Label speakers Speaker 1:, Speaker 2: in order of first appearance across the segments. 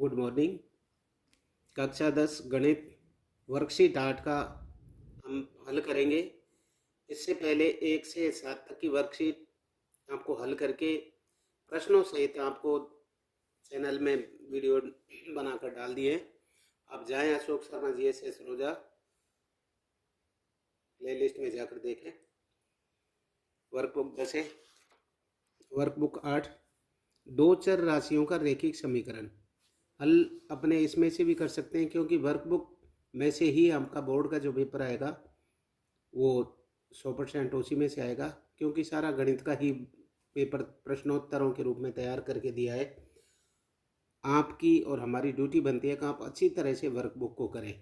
Speaker 1: Good morning. कक्षा 10 गणित worksheet 8 का हम हल करेंगे। इससे पहले 1 से 7 तक की वर्कशीट आपको हल करके प्रश्नों सहित आपको चैनल में वीडियो बनाकर डाल दिए। आप जाएं अशोक शर्मा GSS रोजा प्ले लिस्ट में जाकर देखें। वर्कबुक 10 है। वर्कबुक 8 दो चर राशियों का रैखिक समीकरण हल अपने इसमें से भी कर सकते हैं, क्योंकि वर्कबुक में से ही आपका बोर्ड का जो पेपर आएगा वो 100% उसी में से आएगा, क्योंकि सारा गणित का ही पेपर प्रश्नोत्तरों के रूप में तैयार करके दिया है। आपकी और हमारी ड्यूटी बनती है कि आप अच्छी तरह से वर्कबुक को करें।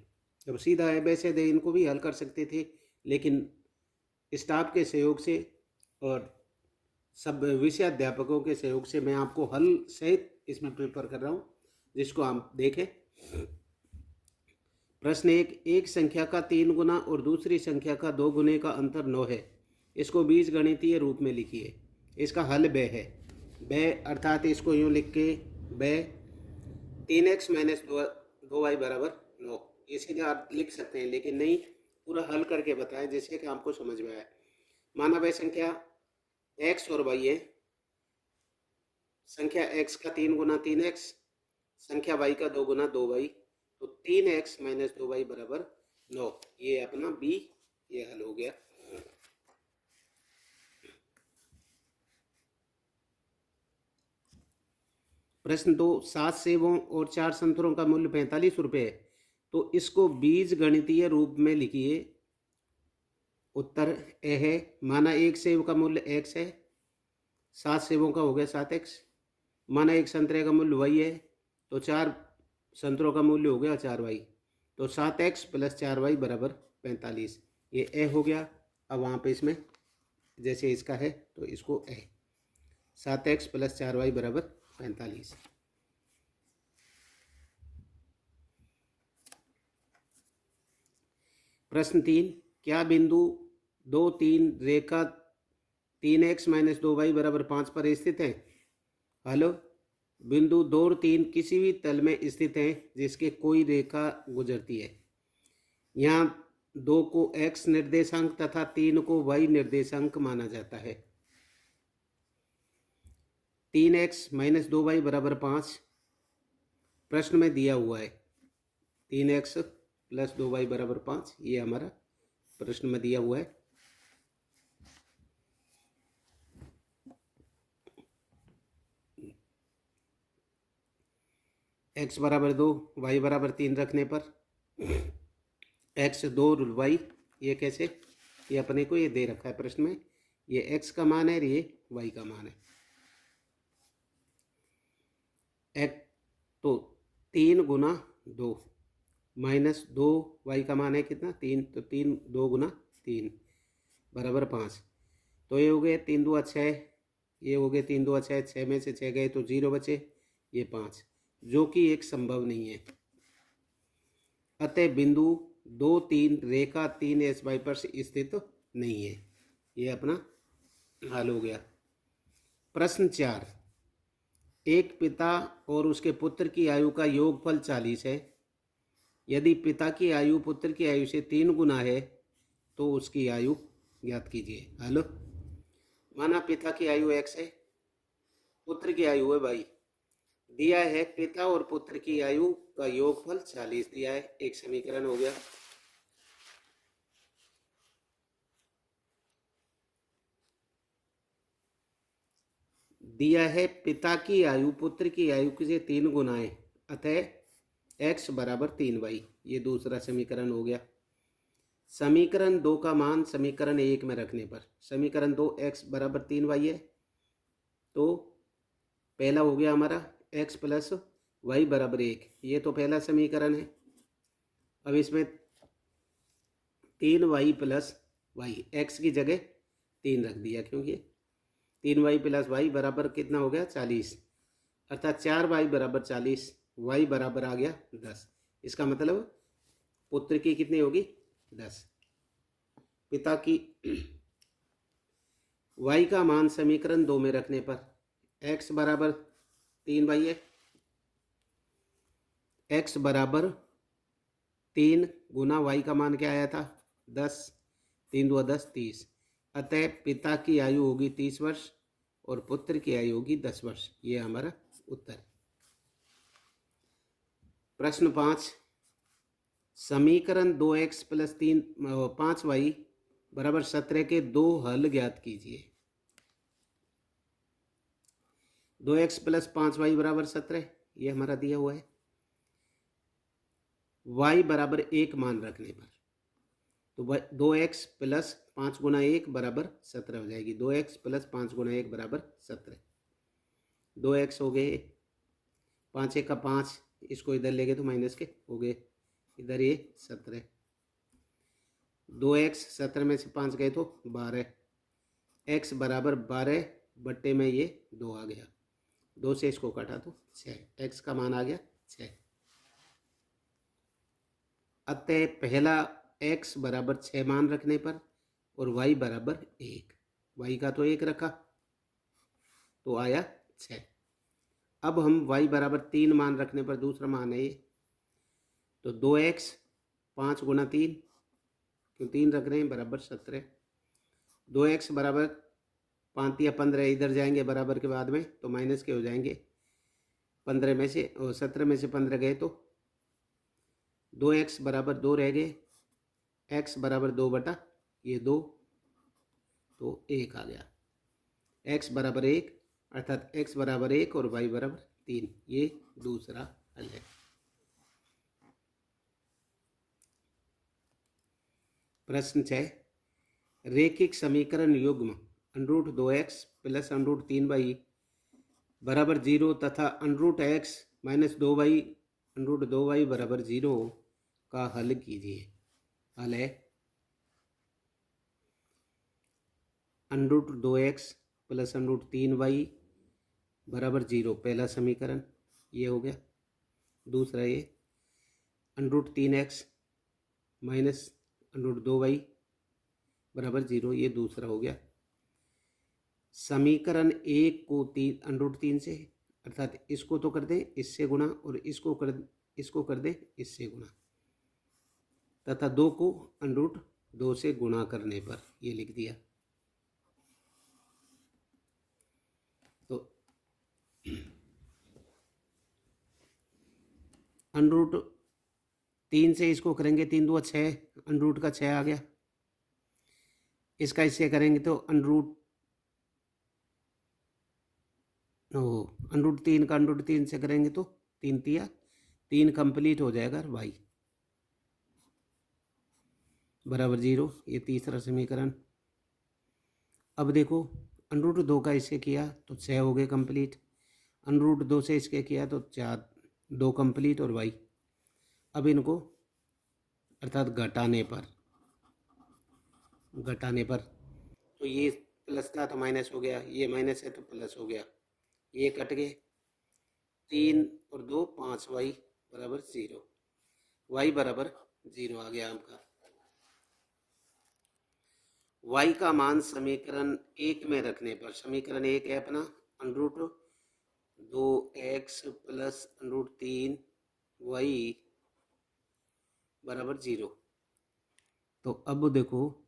Speaker 1: अब सीधा है वैसे दे इनको भी हल कर सकते थे, लेकिन स्टाफ के सहयोग से और सब विषय अध्यापकों के सहयोग से मैं आपको हल सहित इसमें पेपर कर रहा हूँ, जिसको आप देखें। प्रश्न 1, एक संख्या का 3 गुना और दूसरी संख्या का 2 गुने का अंतर 9 है। इसको बीजगणितीय रूप में लिखिए। इसका हल ब है। ब अर्थात इसको यूँ लिख के ब 3x - 2y बराबर 9, इसीलिए आप लिख सकते हैं, लेकिन नहीं, पूरा हल करके बताएं जैसे कि आपको समझ में आए। माना वह संख्या x और y है। संख्या x का 3 गुना 3x, संख्या y का 2 गुना 2y, तो 3x - 2y बराबर 9। ये अपना बी, ये हल हो गया। प्रश्न 2, 7 सेबों और 4 संतरों का मूल्य 45 रुपये है, तो इसको बीज गणितीय रूप में लिखिए। उत्तर ए है। माना एक सेब का मूल्य x है, 7 सेबों का हो गया 7x। माना एक संतरे का मूल्य y है, तो 4 संतरों का मूल्य हो गया 4y, तो 7x + 4y बराबर 45। ये ए हो गया। अब वहाँ पे इसमें जैसे इसका है तो इसको ए, 7x + 4y बराबर 45। प्रश्न 3, क्या बिंदु 2, 3 रेखा 3x - 2y बराबर 5 पर स्थित है? हेलो, बिंदु 2 और 3 किसी भी तल में स्थित हैं जिसके कोई रेखा गुजरती है। यहाँ 2 को x निर्देशांक तथा 3 को y निर्देशांक माना जाता है। 3x - 2y बराबर 5 प्रश्न में दिया हुआ है। 3x + 2y बराबर 5, ये हमारा प्रश्न में दिया हुआ है। x बराबर 2, y बराबर 3 रखने पर x 2 y, ये कैसे, ये अपने को ये दे रखा है प्रश्न में, ये x का मान है और ये y का मान है। x तो 3 गुना 2 माइनस 2y का मान है कितना, 3, तो 3 2 गुना 3 बराबर 5। तो ये हो गए 3 2 6, ये हो गए 3 2 6, 6 में से 6 गए तो 0 बचे, ये 5, जो कि एक संभव नहीं है। अतः बिंदु 2 3 रेखा 3SY पर स्थित नहीं है। ये अपना हल हो गया। प्रश्न 4, एक पिता और उसके पुत्र की आयु का योगफल 40 है। यदि पिता की आयु पुत्र की आयु से 3 गुना है तो उसकी आयु ज्ञात कीजिए। हेलो, माना पिता की आयु x है, पुत्र की आयु है y। दिया है पिता और पुत्र की आयु का योगफल 40 दिया है। एक समीकरण हो गया। दिया है पिता की आयु पुत्र की आयु से 3 गुना है, अतः x बराबर 3y, ये दूसरा समीकरण हो गया। समीकरण 2 का मान समीकरण 1 में रखने पर समीकरण 2 x बराबर 3y है, तो पहला हो गया हमारा x + y बराबर 1, ये तो पहला समीकरण है। अब इसमें 3y + y, x की जगह 3 रख दिया, क्योंकि 3y + y बराबर कितना हो गया 40, अर्थात 4y बराबर 40, y बराबर आ गया 10। इसका मतलब पुत्र की कितनी होगी 10। पिता की y का मान समीकरण 2 में रखने पर x बराबर 3y है, x बराबर 3 गुना y का मान क्या आया था 10, 3 दूना 10 30। अतः पिता की आयु होगी 30 वर्ष और पुत्र की आयु होगी 10 वर्ष। ये हमारा उत्तर। प्रश्न 5, समीकरण 2x प्लस 5y बराबर 17 के दो हल ज्ञात कीजिए। 2x प्लस 5y बराबर 17 ये हमारा दिया हुआ है। y बराबर 1 मान रखने पर तो 2x प्लस 5 गुना 1 बराबर 17 हो जाएगी। 2x प्लस 5 गुना 1 बराबर 17। 2x हो गए, 5 1 का 5, इसको इधर ले गए तो माइनस के हो गए, इधर ये 17। 2x 17 में से 5 गए तो 12। x बराबर 12 बट्टे में ये 2 आ गया, 2 से इसको काटा तो 6। x का मान आ गया 6। अतः पहला x बराबर 6 मान रखने पर और y बराबर 1, y का तो 1 रखा तो आया 6। अब हम y बराबर 3 मान रखने पर दूसरा मान है ये, तो 2x 5 गुना 3 क्यों 3 रख रहे हैं बराबर 17। 2x बराबर 5 या 15 इधर जाएंगे बराबर के बाद में तो माइनस के हो जाएंगे। 15 में से 17 में से 15 गए तो 2x बराबर 2 रह गए, x बराबर 2 बटा ये 2 तो 1 आ गया। x बराबर 1 अर्थात x बराबर 1 और y बराबर 3, ये दूसरा हल है। प्रश्न 6, रेखिक समीकरण युग्म √2x प्लस √3y बराबर 0 तथा √x माइनस 2y √2y बराबर 0 का हल कीजिए। हल है √2x प्लस √3y बराबर 0 पहला समीकरण ये हो गया। दूसरा ये √3x माइनस √2y बराबर 0 ये दूसरा हो गया। समीकरण 1 को √3 से अर्थात इसको तो कर दें इससे गुणा और इसको कर दें इससे गुणा तथा 2 को √2 से गुणा करने पर ये लिख दिया। तो √3 से इसको करेंगे 3 दूना 6, √ का 6 आ गया। इसका इससे करेंगे तो √3 का √3 से करेंगे तो 3 तिया 3 कंप्लीट हो जाएगा y बराबर 0, ये तीसरा समीकरण। अब देखो √2 का इससे किया तो 6 हो गए कंप्लीट, √2 से इसके किया तो 4 2 कंप्लीट और y। अब इनको अर्थात घटाने पर तो ये प्लस था तो माइनस हो गया, ये माइनस है तो प्लस हो गया, ये कट गए 3 और 2 5 y बराबर 0, y बराबर 0 आ गया आपका। y का मान समीकरण 1 में रखने पर, समीकरण 1 है अपना √2x प्लस √3y बराबर 0। तो अब देखो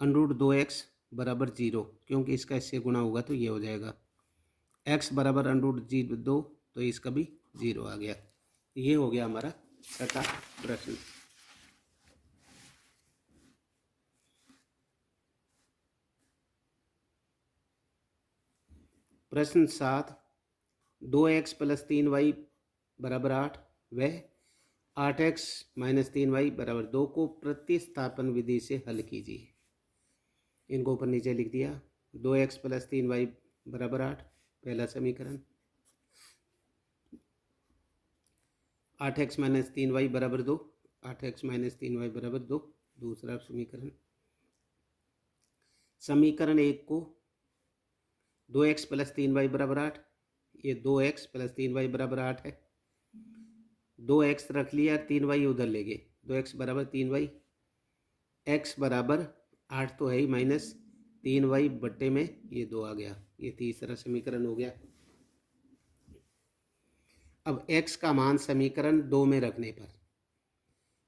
Speaker 1: √2x बराबर 0 क्योंकि इसका इससे गुणा होगा तो ये हो जाएगा। x बराबर √2 तो इसका भी 0 आ गया। ये हो गया हमारा छठा प्रश्न। प्रश्न 7, 2x प्लस 3y बराबर 8 व 8x माइनस 3y बराबर 2 को प्रतिस्थापन विधि से हल कीजिए। इनको ऊपर नीचे लिख दिया। 2x प्लस 3y बराबर 8 पहला समीकरण, 8x माइनस 3y बराबर 2, 8x माइनस 3y बराबर 2 दूसरा समीकरण। समीकरण 1 को 2x प्लस 3y बराबर 8, ये 2x प्लस 3y बराबर 8 है, 2x रख लिया 3y उधर ले गए, 2x बराबर 3y, x बराबर 8 तो है ही माइनस 3y बट्टे में ये 2 आ गया, ये तीसरा समीकरण हो गया। अब x का मान समीकरण 2 में रखने पर,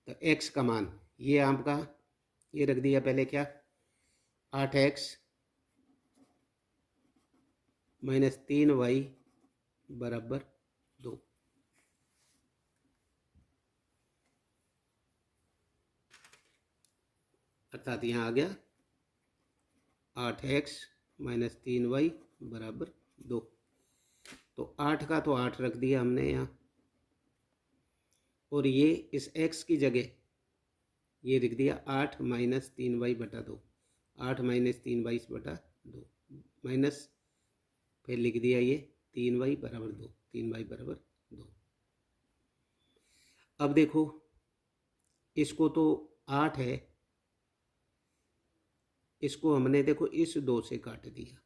Speaker 1: तो x का मान ये आपका ये रख दिया पहले क्या, 8x माइनस 3y बराबर 2। अर्थात यहाँ आ गया 8x माइनस 3y बराबर 2। तो 8 का तो 8 रख दिया हमने यहाँ, और ये इस x की जगह ये लिख दिया 8 माइनस 3y बटा 2, 8 माइनस 3y बटा 2 माइनस, फिर लिख दिया ये 3y बराबर 2, 3y बराबर 2। अब देखो इसको तो 8 है, इसको हमने देखो इस 2 से काट दिया,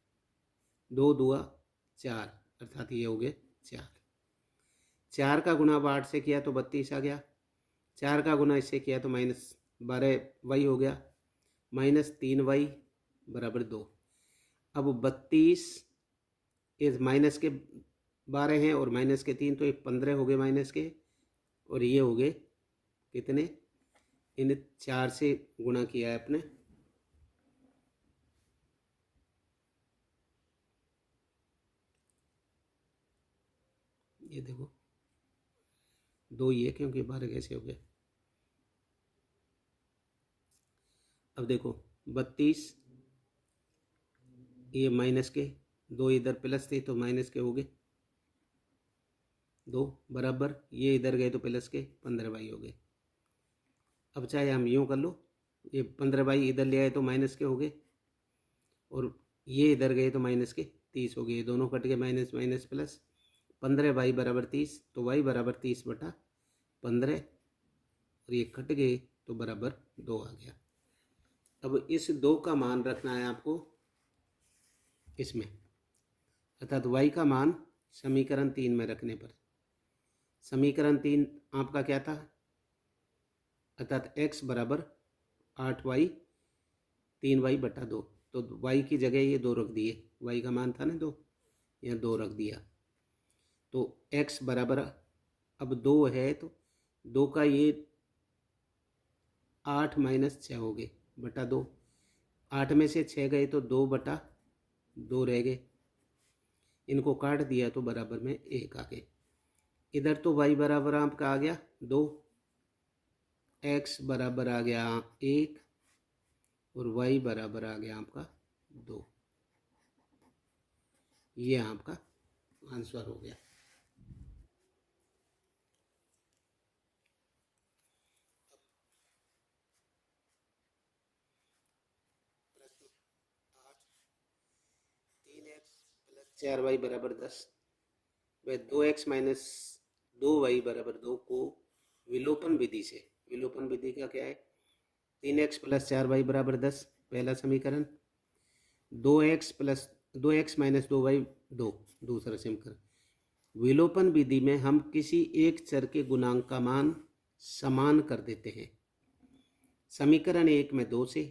Speaker 1: 2 दूआ 4, अर्थात ये हो गए 4। 4 का गुना 8 से किया तो 32 आ गया, 4 का गुना इससे किया तो माइनस 12y हो गया, माइनस 3y बराबर 2। अब 32 इस माइनस के 12 हैं और माइनस के 3, तो ये 15 हो गए माइनस के, और ये हो गए कितने, इन 4 से गुणा किया है अपने, ये देखो 2 ही है क्योंकि 12 कैसे हो गए। अब देखो 32 ये माइनस के, 2 इधर प्लस थे तो माइनस के हो गए 2 बराबर, ये इधर गए तो प्लस के 15y हो गए। अब चाहे हम यूँ कर लो, ये 15y इधर ले आए तो माइनस के हो गए, और ये इधर गए तो माइनस के 30 हो गए, दोनों कट गए माइनस माइनस प्लस, 15y बराबर 30, तो y बराबर 30 बटा 15, और ये कट गए तो बराबर 2 आ गया। अब इस 2 का मान रखना है आपको इसमें, अर्थात y का मान समीकरण 3 में रखने पर, समीकरण 3 आपका क्या था, अर्थात x बराबर 8y 3y बटा 2, तो y की जगह ये 2 रख दिए, y का मान था ना 2, यहाँ 2 रख दिया, तो x बराबर अब 2 है तो 2 का ये 8 माइनस 6 हो गए बटा 2, 8 में से 6 गए तो 2 बटा 2 रह गए, इनको काट दिया तो बराबर में 1 आ गए। इधर तो y बराबर आपका आ गया 2, x बराबर आ गया 1, और y बराबर आ गया आपका 2। ये आपका आंसर हो गया। प्रश्न 8, 3x प्लस 4y बराबर 10, वह 2x माइनस 2y बराबर 2 को विलोपन विधि से, विलोपन विधि का क्या है, 3x प्लस 4y बराबर 10 पहला समीकरण, 2x माइनस 2y 2 दूसरा समीकरण। विलोपन विधि में हम किसी एक चर के गुणांक का मान समान कर देते हैं। समीकरण 1 में 2 से,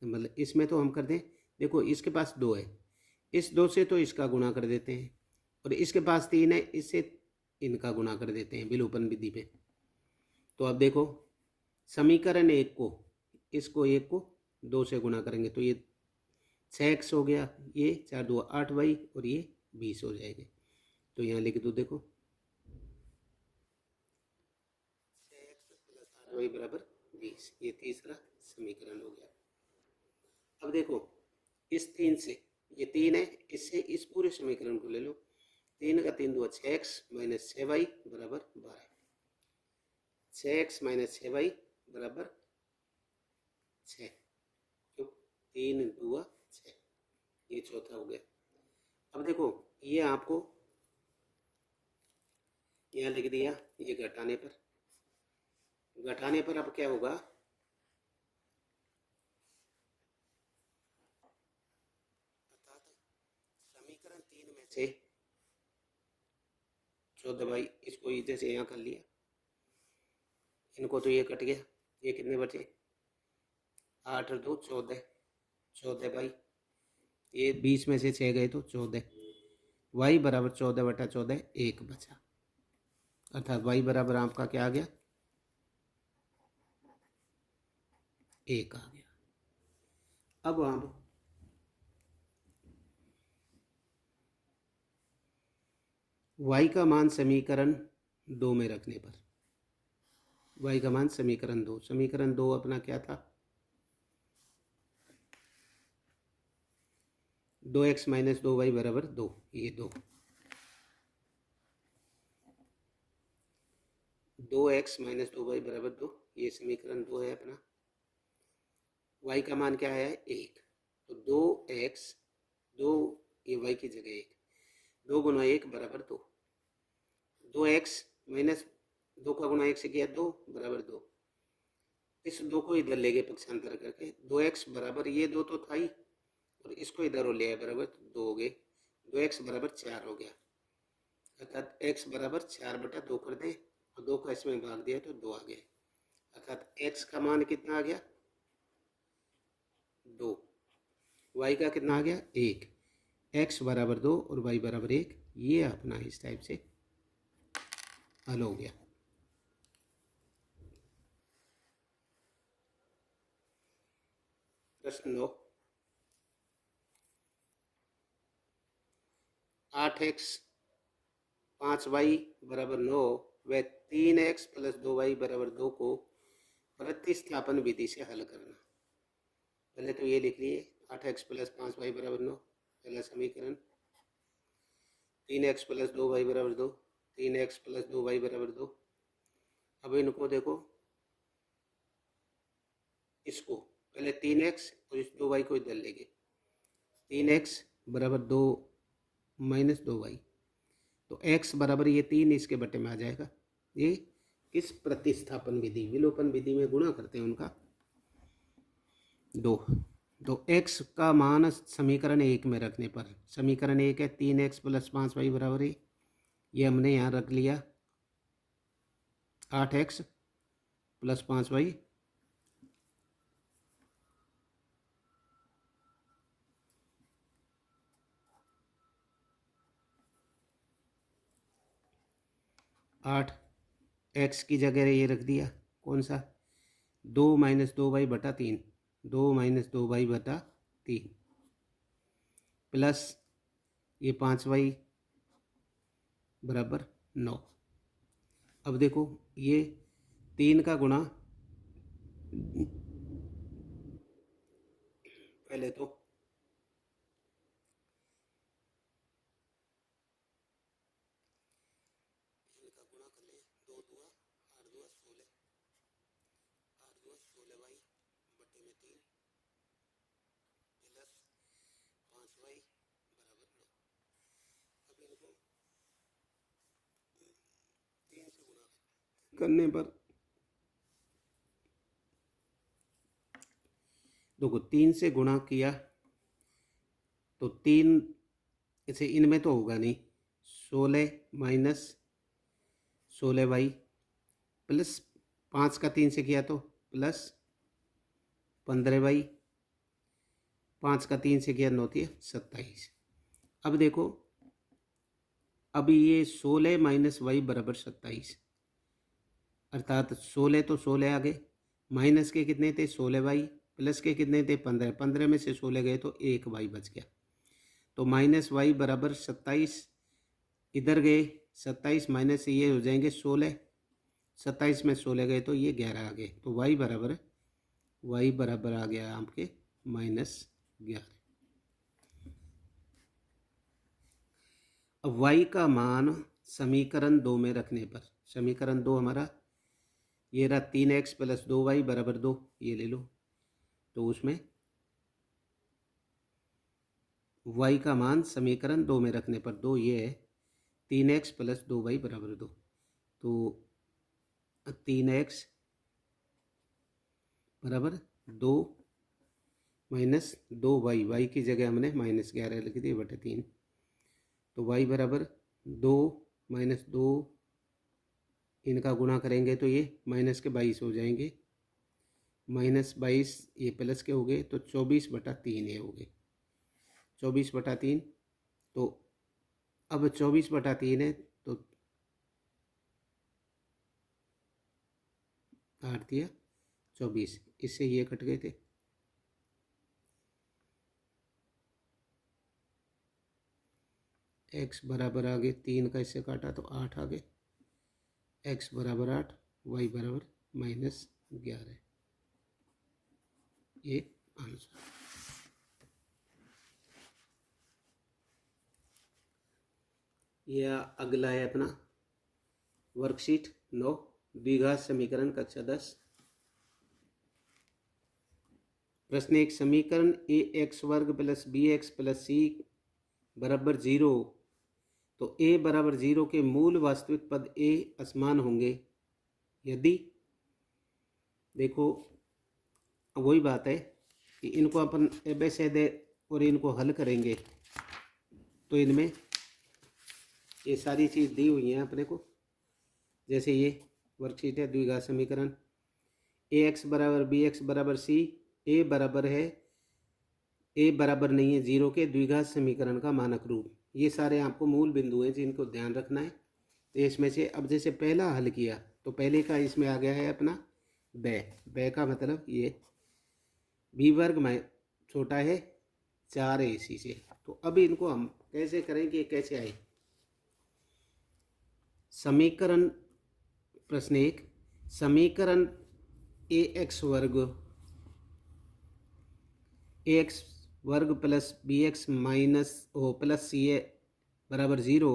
Speaker 1: मतलब इसमें तो हम कर दें, देखो इसके पास 2 है, इस 2 से तो इसका गुणा कर देते हैं, और इसके पास 3 है, इससे इनका गुणा कर देते हैं विलोपन विधि में। तो अब देखो समीकरण 1 को, इसको 1 को 2 से गुणा करेंगे तो ये 6x हो गया, ये 4 2 8y, और ये 20 हो जाएंगे। तो यहाँ लिख दो, देखो 6x प्लस 8y बराबर 20, ये तीसरा समीकरण हो गया। अब देखो इस 3 से, ये 3 है, इससे इस पूरे समीकरण को ले लो, 3 का 3 2 6x माइनस 6y बराबर 12, 6x माइनस 6y बराबर 6, क्यों 3 2 6, ये चौथा हो गया। अब देखो ये आपको यहाँ लिख दिया, ये घटाने पर, घटाने पर अब क्या होगा, अर्थात समीकरण 3 में से 14y, इसको जैसे यहाँ कर लिया, इनको तो ये कट गया, ये कितने बचे 8 और 2 14, 14y, ये 20 में से 6 गए तो 14, y बराबर 14 बटा 14 1 बचा। अर्थात y बराबर आपका क्या आ गया, 1 आ गया। अब आप y का मान समीकरण 2 में रखने पर, y का मान समीकरण 2, समीकरण 2 अपना क्या था, 2x माइनस 2y बराबर 2, ये 2x माइनस 2y बराबर 2, ये समीकरण 2 है अपना। y का मान क्या है, 1, तो 2x, 2 ये y की जगह 1, 2 गुना 1 बराबर 2, 2x माइनस 2 का गुना 1 से किया 2 बराबर 2, इस 2 को इधर ले गए पक्षांतर करके, 2x बराबर ये 2 तो था ही, और इसको इधर और ले आए बराबर 2 हो गए, 2x बराबर 4 हो गया, अर्थात x बराबर 4/2 कर दें और 2 का इसमें भाग दिया तो 2 आ गया, अर्थात x का मान कितना आ गया, 2, y का कितना आ गया, 1, x बराबर 2 और y बराबर 1, ये अपना इस टाइप से हल हो गया। प्रश्न 9, 8x 5y बराबर 9 व 3x प्लस 2y बराबर 2 को प्रतिस्थापन विधि से हल करना। पहले तो ये लिख लिए 8x प्लस 5y बराबर 9 पहला समीकरण, 3x प्लस 2y बराबर 2, 3x प्लस 2y बराबर 2। अब इनको देखो, इसको पहले 3x और इस 2y को इधर लेंगे, 3x बराबर 2 माइनस 2y, तो x बराबर ये 3 इसके बटे में आ जाएगा। ये किस प्रतिस्थापन विधि, विलोपन विधि में गुणा करते हैं उनका 2, तो x का मान समीकरण 1 में रखने पर, समीकरण 1 है 3x प्लस 5y बराबर है, ये हमने यहाँ रख लिया 8x प्लस 5y, आठ एक्स की जगह ये रख दिया कौन सा, 2 माइनस 2y बटा 3, 2 माइनस 2y बटा 3 प्लस ये 5y बराबर 9। अब देखो ये 3 का गुणा, पहले तो इनका गुणा कर ले, 2 दुआ 8 दुआ 16, 8 दुआ 16y बटे में 3 प्लस 5y बराबर 9। अब इनको 3 से गुणा करने पर देखो 3 से गुणा किया तो 3 इसे इनमें तो होगा नहीं, 16 माइनस 16y प्लस 5 का 3 से किया तो प्लस 15y, 5 का 3 से किया 9 थी 27। अब देखो अभी ये 16 माइनस y बराबर 27, अर्थात 16 तो 16 आ गए, माइनस के कितने थे 16y, प्लस के कितने थे 15, 15 में से 16 गए तो 1y बच गया, तो माइनस y बराबर 27, इधर गए 27 माइनस से ये हो जाएंगे 16, 27 में 16 गए तो ये 11 आ गए, तो y बराबर आ गया आपके -11। अब y का मान समीकरण 2 में रखने पर, समीकरण 2 हमारा ये रहा 3x प्लस 2y बराबर 2, ये ले लो, तो उसमें y का मान समीकरण 2 में रखने पर 2 ये है 3x प्लस 2y बराबर 2, तो 3x बराबर 2 माइनस 2y, y की जगह हमने -11 लिख दी बटे 3, तो y बराबर 2 माइनस 2, इनका गुणा करेंगे तो ये माइनस के 22 हो जाएंगे, -22 ये प्लस के हो गए तो 24/3 ये हो गए, 24/3, तो अब 24/3 है तो 8 दिया 24, इससे ये कट गए थे। x बराबर आ गए 3 का इससे काटा तो 8 आ गए, x बराबर 8, y बराबर -11, ये आंसर। यह अगला है अपना वर्कशीट 9, द्विघात समीकरण कक्षा 10। प्रश्न 1, समीकरण ax² + bx + c बराबर 0, तो a बराबर 0 के मूल वास्तविक पद a असमान होंगे यदि, देखो वही बात है कि इनको अपन एबेसेड और इनको हल करेंगे तो इनमें ये सारी चीज़ दी हुई हैं अपने को। जैसे ये वर्कशीट है द्विघात समीकरण ax बराबर bx बराबर c, a बराबर है, a बराबर नहीं है 0 के द्विघात समीकरण का मानक रूप। ये सारे आपको मूल बिंदु हैं जिनको ध्यान रखना है। तो इसमें से अब जैसे पहला हल किया तो पहले का इसमें आ गया है अपना बै का मतलब ये b वर्ग में छोटा है 4ac से। तो अब इनको हम कैसे करेंगे, कैसे आए समीकरण। प्रश्न 1, समीकरण ax वर्ग + bx + ca बराबर 0,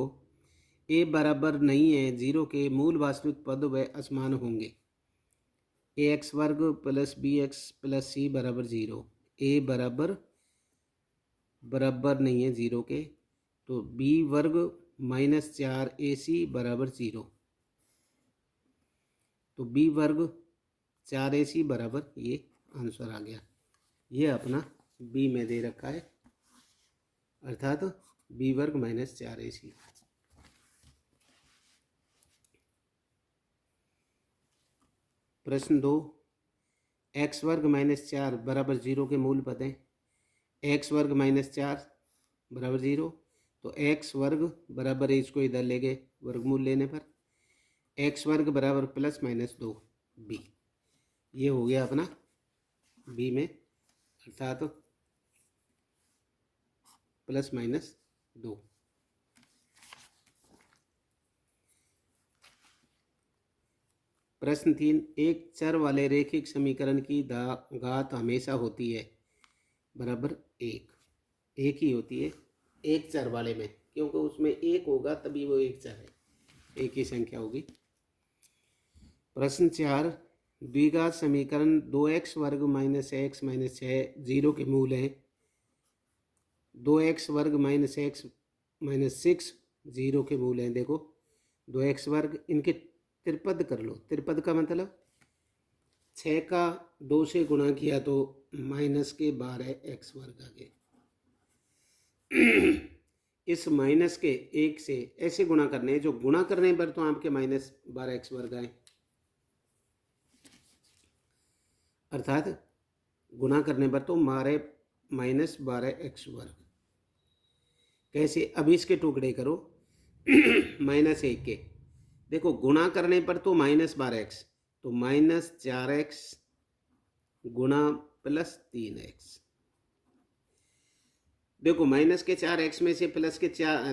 Speaker 1: a बराबर नहीं है 0 के मूल वास्तविक पद व असमान होंगे। ax वर्ग + bx + c बराबर 0, a बराबर नहीं है 0 के, तो b वर्ग -4ac बराबर 0, तो b वर्ग 4ac बराबर ये आंसर आ गया। ये अपना b में दे रखा है, अर्थात b वर्ग -4ac। प्रश्न 2, x वर्ग -4 बराबर 0 के मूल पद हैं। x वर्ग -4 बराबर 0, तो x वर्ग बराबर इसको इधर ले गए वर्गमूल लेने पर, x वर्ग बराबर +-2 b। ये हो गया अपना b में, अर्थात +-2। प्रश्न 3, एक चर वाले रैखिक समीकरण की घात हमेशा होती है बराबर 1, एक ही होती है एक चर वाले में, क्योंकि उसमें एक होगा तभी वो एक चर है, एक ही संख्या होगी। प्रश्न 4, द्विघात समीकरण 2x वर्ग -x - 6 0 के मूल हैं। 2x वर्ग -x - 6 0 के मूल हैं। देखो 2x वर्ग, इनके त्रिपद कर लो। त्रिपद का मतलब 6 का 2 से गुणा किया तो -12x वर्ग आ गए। इस माइनस के 1 से ऐसे गुणा करने हैं जो गुणा करने पर तो आपके -12x वर्ग आए, अर्थात गुणा करने पर तो मारे -12x वर्ग। कैसे, अब इसके टुकड़े करो -1 के। देखो गुणा करने पर तो -12x, तो -4x गुणा +3x। देखो माइनस के 4x में से प्लस के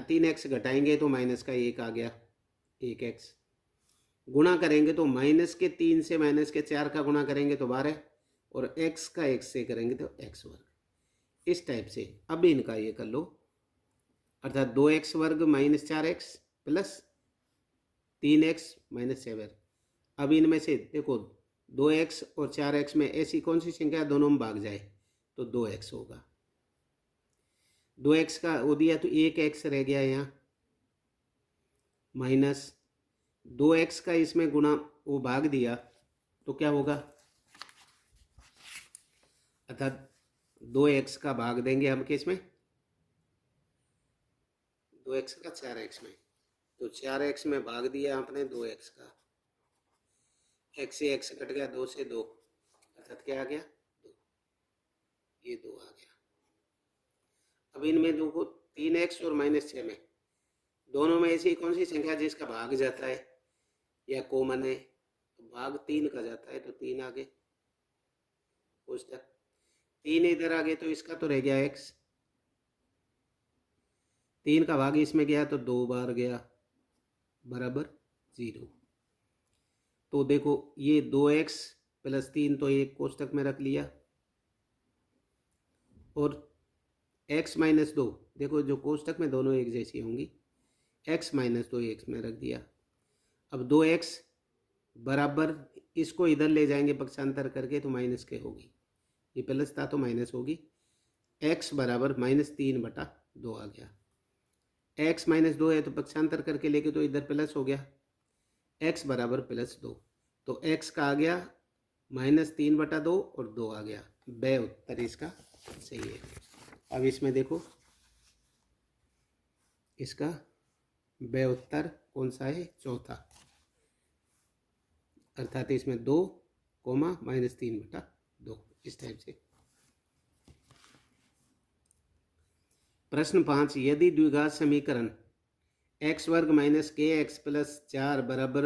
Speaker 1: 3x घटाएंगे तो माइनस का 1 आ गया, 1x। गुणा करेंगे तो माइनस के 3 से माइनस के 4 का गुणा करेंगे तो 12, और x का x से करेंगे तो x वर्ग। इस टाइप से अब इनका ये कर लो, अर्थात 2x वर्ग -4x प्लस 3x -7। अब इनमें से देखो 2x और 4x में ऐसी कौन सी संख्या दोनों में भाग जाए, तो 2x होगा। 2x का वो दिया तो 1x रह गया यहाँ, माइनस 2x का इसमें गुणा वो भाग दिया तो क्या होगा, अर्थात 2x का भाग देंगे हम किस में, 2x का 4x में, तो 4x में भाग दिया आपने 2x का, x से x कट गया, 2 से 2, अर्थात क्या आ गया 2, ये 2 आ गया। अब इनमें देखो 3x और -6 में दोनों में ऐसी कौन सी संख्या जिसका भाग जाता है या कॉमन है, तो भाग 3 का जाता है तो 3 आगे कोष्टक 3 इधर आगे तो इसका तो रह गया x, 3 का भाग इसमें गया तो 2 बार गया बराबर 0। तो देखो ये 2x प्लस 3 तो एक कोष्टक में रख लिया और x माइनस 2, देखो जो कोष्टक में दोनों एक जैसी होंगी, x माइनस 2 x में रख दिया। अब 2x बराबर इसको इधर ले जाएंगे पक्षांतर करके तो माइनस के होगी, ये प्लस था तो माइनस होगी, x बराबर -3/2 आ गया। x -2 है तो पक्षांतर करके लेके तो इधर प्लस हो गया, x बराबर +2, तो x का आ गया -3/2 और 2 आ गया। ब उत्तर इसका सही है। अब इसमें देखो इसका ब उत्तर कौन सा है, चौथा, अर्थात इसमें 2, -3/2 इस टाइप से। प्रश्न 5, यदि द्विघात समीकरण x वर्ग माइनस kx प्लस 4 बराबर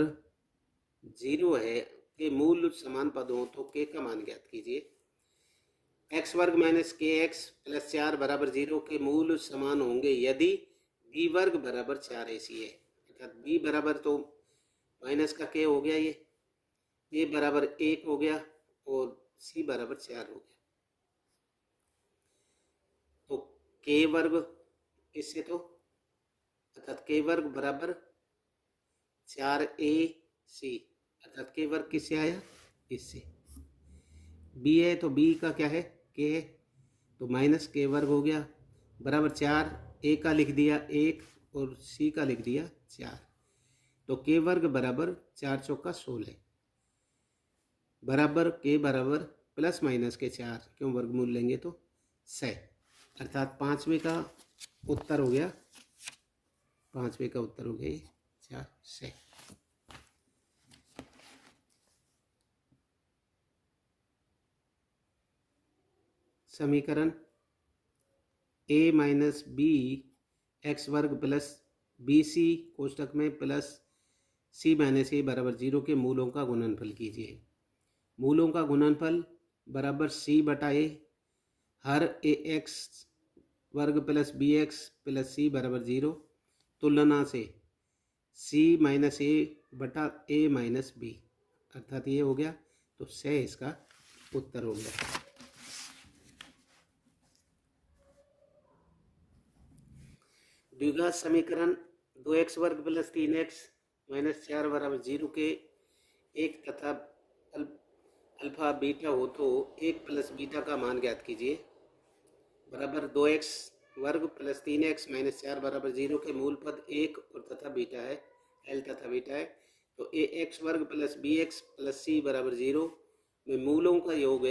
Speaker 1: 0 है के मूल समान पद हो तो k का मान ज्ञात कीजिए। x वर्ग माइनस kx प्लस 4 बराबर 0 के मूल समान होंगे यदि b वर्ग बराबर 4 ऐसी है, अर्थात b बराबर तो माइनस का k हो गया, ये a बराबर 1 हो गया और c बराबर 4 हो गया। तो k वर्ग इससे तो अर्थात k वर्ग बराबर 4ac, अर्थात k वर्ग किससे आया, इससे। b है तो b का क्या है, k है, तो माइनस k वर्ग हो गया बराबर 4, a का लिख दिया 1 और c का लिख दिया 4, तो k वर्ग बराबर 4 चौका 16 बराबर k बराबर प्लस माइनस के 4, क्यों वर्गमूल लेंगे तो 6, अर्थात पांचवें का उत्तर हो गया, पांचवें का उत्तर हो गया 4 6। समीकरण a माइनस बी एक्स वर्ग प्लस बी सी कोष्टक में प्लस सी माइनस ए बराबर 0 के मूलों का गुणनफल कीजिए। मूलों का गुणनफल बराबर c बटा ए, हर ए एक्स वर्ग प्लस बी एक्स प्लस सी बराबर 0, तुलना से c माइनस ए बटा ए माइनस बी, अर्थात ये हो गया, तो 6 इसका उत्तर हो गया। द्विघात समीकरण 2x वर्ग प्लस 3x माइनस 4 बराबर 0 के एक तथा अल्फा बीटा हो तो 1 प्लस बीटा का मान ज्ञात कीजिए। बराबर 2x वर्ग प्लस 3x माइनस 4 बराबर 0 के मूल पद 1 और तथा बीटा है, l तथा बीटा है, तो ax वर्ग प्लस bx प्लस c बराबर 0 में मूलों का योग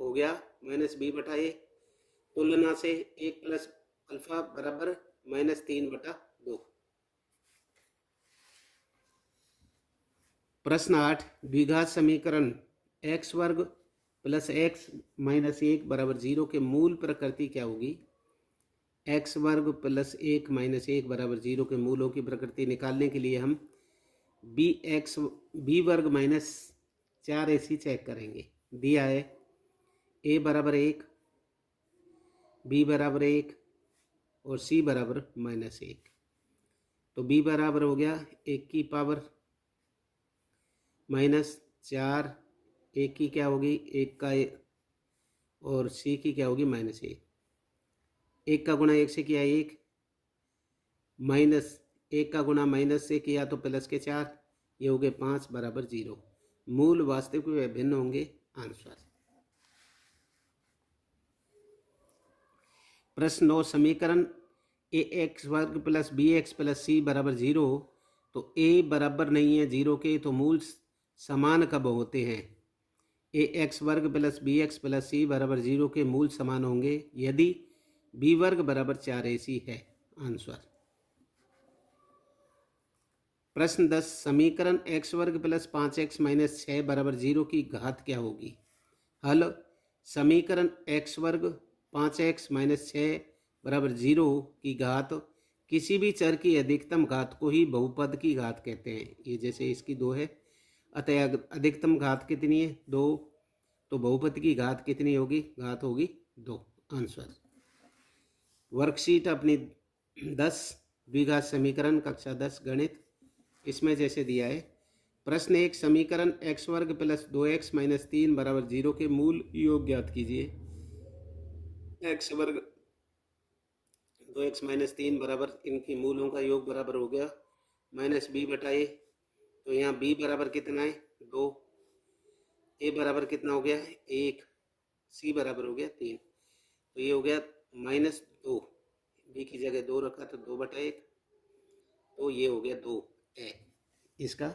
Speaker 1: हो गया माइनस b बटा ए, तुलना से 1 प्लस अल्फा बराबर -3/2। प्रश्न 8, द्विघात समीकरण x वर्ग प्लस x माइनस 1 बराबर 0 के मूल प्रकृति क्या होगी। x वर्ग प्लस 1 माइनस 1 बराबर 0 के मूलों की प्रकृति निकालने के लिए हम b वर्ग माइनस 4 ऐसी चेक करेंगे। दिया है a बराबर 1, b बराबर 1 और c बराबर -1, तो b बराबर हो गया 1 की पावर -4, 1 की क्या होगी 1 का और c की क्या होगी -1, 1 का गुणा 1 से किया 1, -1 का गुणा माइनस से किया तो प्लस के 4, ये हो गए 5 बराबर 0। मूल वास्तविक व भिन्न होंगे आंसर। प्रश्न 9, समीकरण ax वर्ग प्लस bx प्लस c बराबर 0, तो a बराबर नहीं है 0 के, तो मूल समान कब होते हैं। ax वर्ग प्लस bx प्लस c बराबर 0 के मूल समान होंगे यदि b वर्ग बराबर 4ac है, आंसर। प्रश्न 10, समीकरण x वर्ग प्लस 5x माइनस 6 बराबर 0 की घात क्या होगी। हल, समीकरण x वर्ग 5x माइनस 6 बराबर 0 की घात किसी भी चर की अधिकतम घात को ही बहुपद की घात कहते हैं। ये जैसे इसकी 2 है, अतः अधिकतम घात कितनी है? 2। तो बहुपद की घात कितनी होगी? घात होगी 2। आंसर। वर्कशीट अपनी 10 द्विघात समीकरण कक्षा 10 गणित, इसमें जैसे दिया है प्रश्न एक, समीकरण एक्स वर्ग प्लस 2x माइनस 3 बराबर 0 के मूल योग ज्ञात कीजिए। एक्स वर्ग 2x माइनस 3 बराबर, इनकी मूलों का योग बराबर हो गया माइनस b बटा a। तो यहाँ b बराबर कितना है? 2। a बराबर कितना हो गया? 1। c बराबर हो गया 3। तो ये हो गया -2। b की जगह 2 रखा तो 2 बटा 1। तो ये हो गया 2 ए। इसका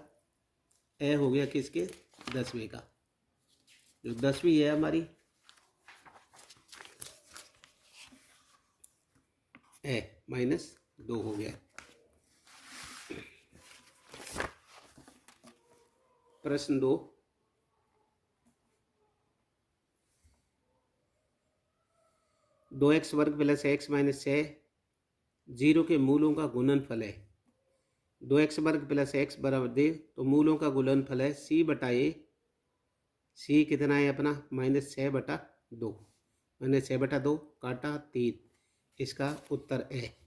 Speaker 1: ए हो गया किसके? 10वें का। जो 10वीं है हमारी ए -2 हो गया। प्रश्न 2, दो एक्स वर्ग प्लस एक्स माइनस 6 0 के मूलों का गुणनफल है। 2x वर्ग प्लस एक्स बराबर दे तो मूलों का गुणनफल है c बटा ए। c कितना है अपना? -6 बटा 2। -6 बटा 2 काटा 3। इसका उत्तर है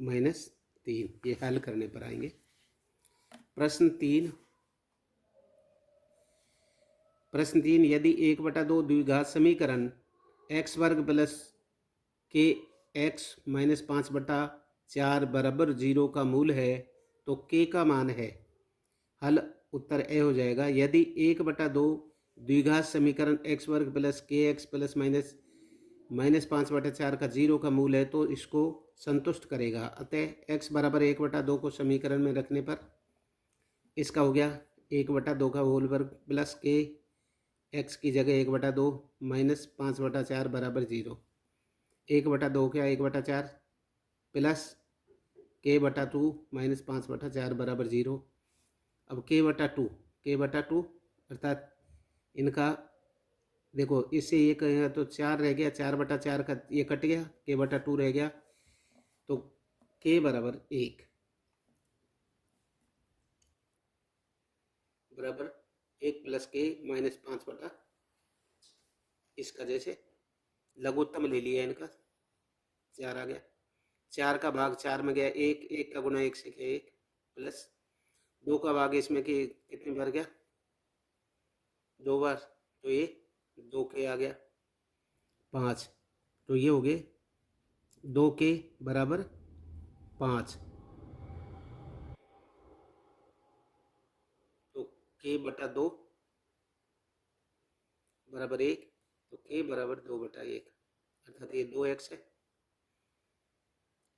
Speaker 1: -3। ये हल करने पर आएंगे। प्रश्न 3, यदि 1/2 द्विघात समीकरण एक्स वर्ग प्लस के एक्स माइनस 5/4 बराबर 0 का मूल है तो के का मान है। हल उत्तर ए हो जाएगा। यदि 1/2 द्विघात समीकरण एक्स वर्ग प्लस के एक्स प्लस माइनस 5/4 का 0 का मूल है तो इसको संतुष्ट करेगा। अतः x बराबर 1/2 को समीकरण में रखने पर इसका हो गया 1/2 का होल वर्ग प्लस के एक्स की जगह 1/2 माइनस 5/4 बराबर 0। 1/2 क्या? 1/4 प्लस के बटा 2 माइनस 5/4 बराबर 0। अब के बटा टू अर्थात इनका देखो, इससे ये कहेगा तो 4 रह गया, 4/4 का ये कट गया, के बटा 2 रह गया तो के बराबर 1 बराबर 1 प्लस के माइनस 5 इसका जैसे लघुत्तम ले लिया इनका 4 आ गया। 4 का भाग 4 में गया 1, 1 का गुना 1 से गया 1 प्लस 2 का भाग इसमें कि कितनी बार गया? 2 बार। तो ये 2 के आ गया 5। तो ये हो गए 2 के बराबर 5। तो के बटा 2 बराबर 1। तो के बराबर 2/1 अर्थात ये 2x है।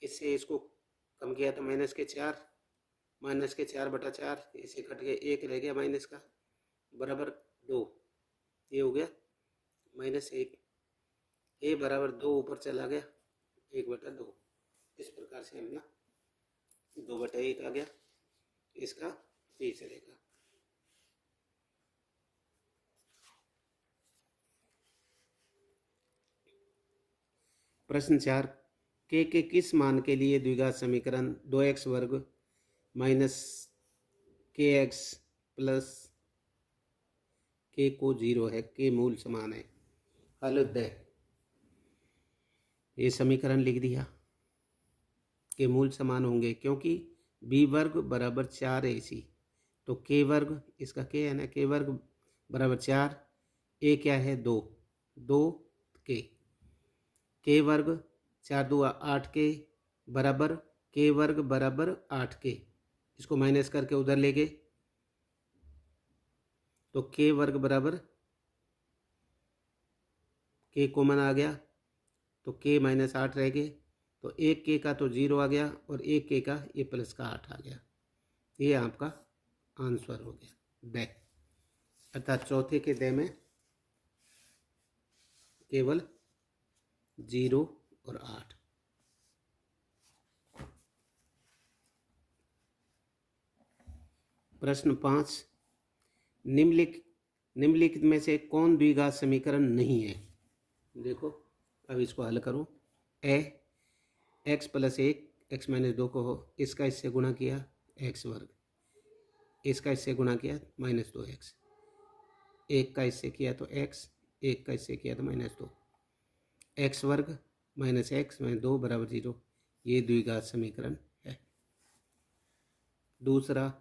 Speaker 1: इससे इसको कम किया तो -4/4 इसे कट गया 1 रह गया माइनस का बराबर 2। ये हो गया -1। ए बराबर 2 ऊपर चला गया 1/2। इस प्रकार से हमने 2/1 आ गया। इसका तीसरे का। प्रश्न 4, के किस मान के लिए द्विघात समीकरण 2x वर्ग माइनस के एक्स प्लस के को 0 है, के मूल समान है। हल दे ये समीकरण लिख दिया के मूल समान होंगे क्योंकि b वर्ग बराबर 4ac। तो के वर्ग, इसका के है ना, के वर्ग बराबर 4, ए क्या है? 2 के वर्ग 4 2 8 के बराबर के वर्ग बराबर 8 के। इसको माइनस करके उधर ले गए तो के वर्ग बराबर के कॉमन आ गया तो के -8 रह गए। तो 1 के का तो 0 आ गया और 1 के का ये प्लस का 8 आ गया। ये आपका आंसर हो गया द। अर्थात चौथे के द में केवल 0 और 8। प्रश्न 5, निम्नलिखित में से कौन द्विघात समीकरण नहीं है? देखो अब इसको हल करो। ए x प्लस 1 x माइनस 2 को हो, इसका इससे गुणा किया x वर्ग इसका इससे गुणा किया -2x, एक का इससे किया तो x, एक का इससे किया तो -2, x वर्ग माइनस एक्स माइनस 2 बराबर 0। ये द्विघात समीकरण है। दूसरा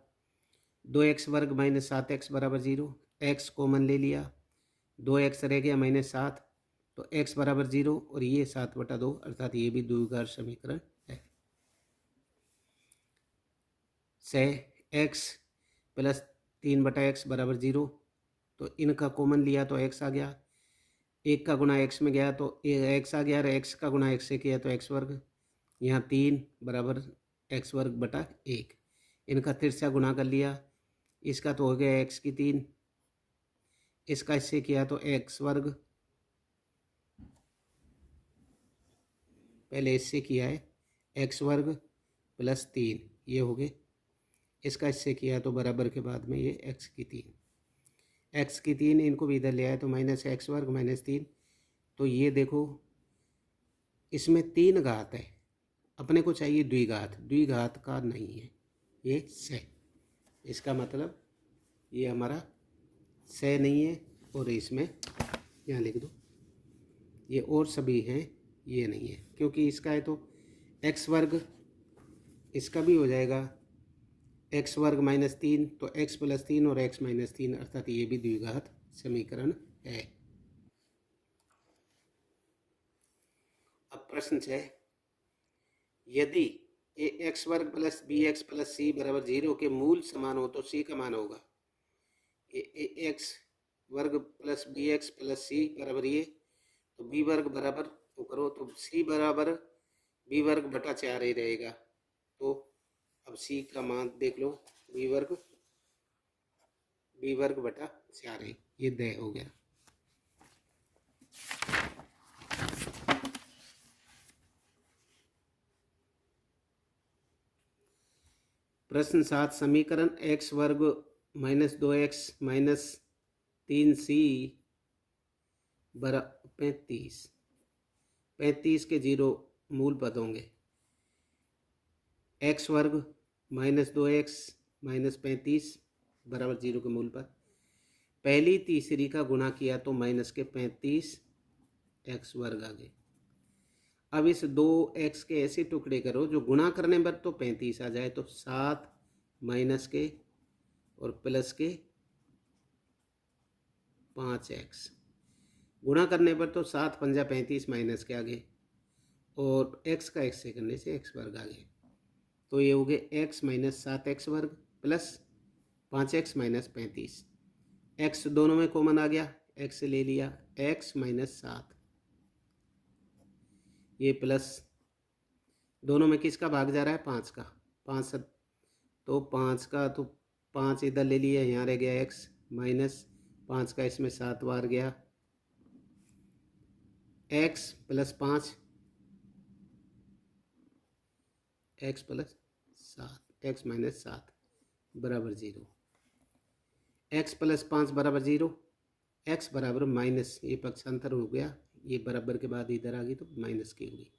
Speaker 1: 2x वर्ग माइनस 7x बराबर 0, x कॉमन ले लिया, 2x रह गया -7, तो x बराबर 0 और ये 7/2, अर्थात ये भी द्विघात समीकरण है। से x प्लस 3/x बराबर 0, तो इनका कॉमन लिया तो x आ गया, एक का गुणा x में गया तो x आ गया, और x का गुणा x से किया तो x वर्ग, यहाँ 3 बराबर x वर्ग बटा 1, इनका तिरछा गुणा कर लिया, इसका तो हो गया x की 3, इसका इससे किया तो x वर्ग, पहले इससे किया है x वर्ग प्लस 3, ये हो गए, इसका इससे किया तो बराबर के बाद में ये x की 3, इनको भी इधर ले आए तो माइनस एक्स वर्ग माइनस 3, तो ये देखो इसमें 3 घात है, अपने को चाहिए द्विघात, द्विघात का नहीं है ये से, इसका मतलब ये हमारा से नहीं है, और इसमें यहाँ लिख दो ये और सभी हैं, ये नहीं है, क्योंकि इसका है तो एक्स वर्ग, इसका भी हो जाएगा एक्स वर्ग माइनस 3, तो एक्स प्लस 3 और एक्स माइनस 3, अर्थात ये भी द्विघात समीकरण है। अब प्रश्न है, यदि ए एक्स वर्ग प्लस बी एक्स प्लस सी बराबर 0 के मूल समान हो तो सी का मान होगा। ए एक्स वर्ग प्लस बी एक्स प्लस सी बराबर ये, तो बी वर्ग बराबर तो करो तो सी बराबर बी वर्ग बटा 4 ही रहेगा, तो अब सी का मान देख लो, बी वर्ग बटा 4 है, ये दे हो गया। प्रश्न 7, समीकरण x वर्ग माइनस 2x माइनस 3c बराबर 35 के 0 मूल पद होंगे। x वर्ग माइनस 2x माइनस 35 बराबर 0 के मूल पद, पहली तीसरी का गुणा किया तो माइनस के 35 x वर्ग आ गए। अब इस 2x के ऐसे टुकड़े करो जो गुणा करने पर तो 35 आ जाए, तो 7 माइनस के और प्लस के 5x, गुणा करने पर तो 7 पंजा 35 माइनस के आगे, और x का x से करने से x वर्ग आ गए, तो ये हो गए x माइनस 7x वर्ग प्लस 5x माइनस 35, x दोनों में कॉमन आ गया, x ले लिया, x माइनस 7, ये प्लस दोनों में किसका भाग जा रहा है 5 का, 5 तो 5 का, तो 5 इधर ले लिया, यहाँ रह गया x माइनस 5 का इसमें 7 बार गया, x plus 5 x plus 7 x minus 7 बराबर 0, x प्लस 5 बराबर 0, x बराबर माइनस, ये पक्षांतर हो गया, ये बराबर के बाद इधर आ गई तो माइनस की होगी,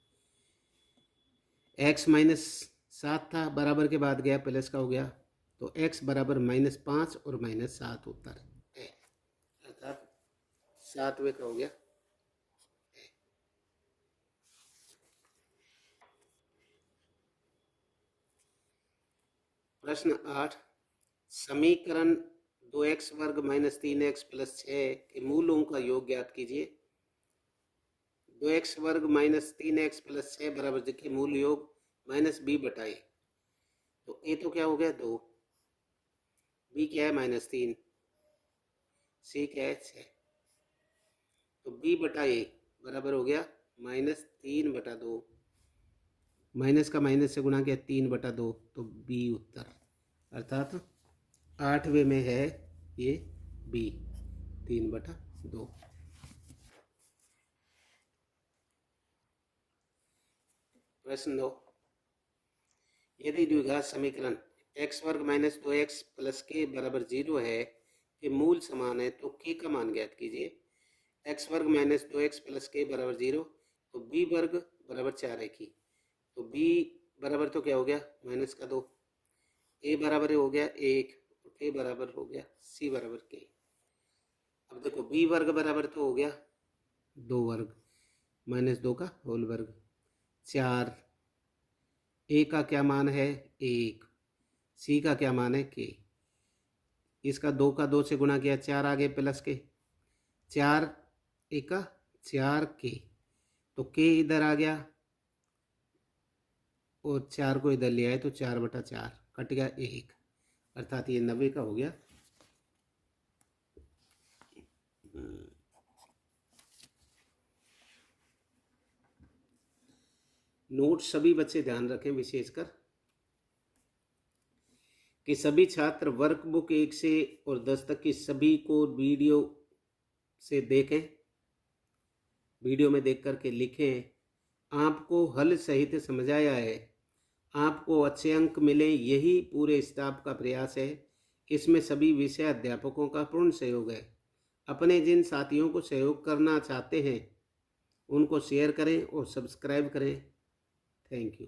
Speaker 1: x माइनस 7 था, बराबर के बाद गया प्लस का हो गया, तो x बराबर -5 और -7 उत्तर है, अर्थात 7वें का हो गया। प्रश्न 8, समीकरण 2x वर्ग माइनस 3x प्लस 6 के मूलों का योग ज्ञात कीजिए। 2x वर्ग माइनस 3x प्लस 6 बराबर देखिए मूल योग माइनस बी बटाए, तो ए तो क्या हो गया 2, बी क्या है -3, सी क्या है 6, तो बी बटा ए बराबर हो गया -3/2, माइनस का माइनस से गुणा किया 3/2, तो बी उत्तर, अर्थात 8वें में है ये बी 3/2। प्रश्न 9, यदि द्विघात समीकरण x वर्ग माइनस 2x प्लस के बराबर 0 है के मूल समान है तो k का मान ज्ञात कीजिए। x वर्ग माइनस 2x प्लस के बराबर 0, तो b वर्ग बराबर 4 है की, तो b बराबर तो क्या हो गया -2, a बराबर हो गया 1, ए बराबर हो गया सी बराबर के। अब देखो बी वर्ग बराबर तो हो गया 2 वर्ग माइनस 2 का होल वर्ग 4। ए का क्या मान है 1, सी का क्या मान है के। इसका 2 का 2 से गुणा किया 4 आ गए प्लस के 4 एक का 4 के, तो के इधर आ गया और 4 को इधर ले आए तो 4/4 कट गया 1, अर्थात ये 90 का हो गया। नोट सभी बच्चे ध्यान रखें विशेषकर कि सभी छात्र वर्कबुक 1 से और 10 तक की सभी को वीडियो से देखें, वीडियो में देख करके लिखें। आपको हल सहित समझाया है, आपको अच्छे अंक मिले यही पूरे स्टाफ का प्रयास है। इसमें सभी विषय अध्यापकों का पूर्ण सहयोग है। अपने जिन साथियों को सहयोग करना चाहते हैं उनको शेयर करें और सब्सक्राइब करें। Thank you.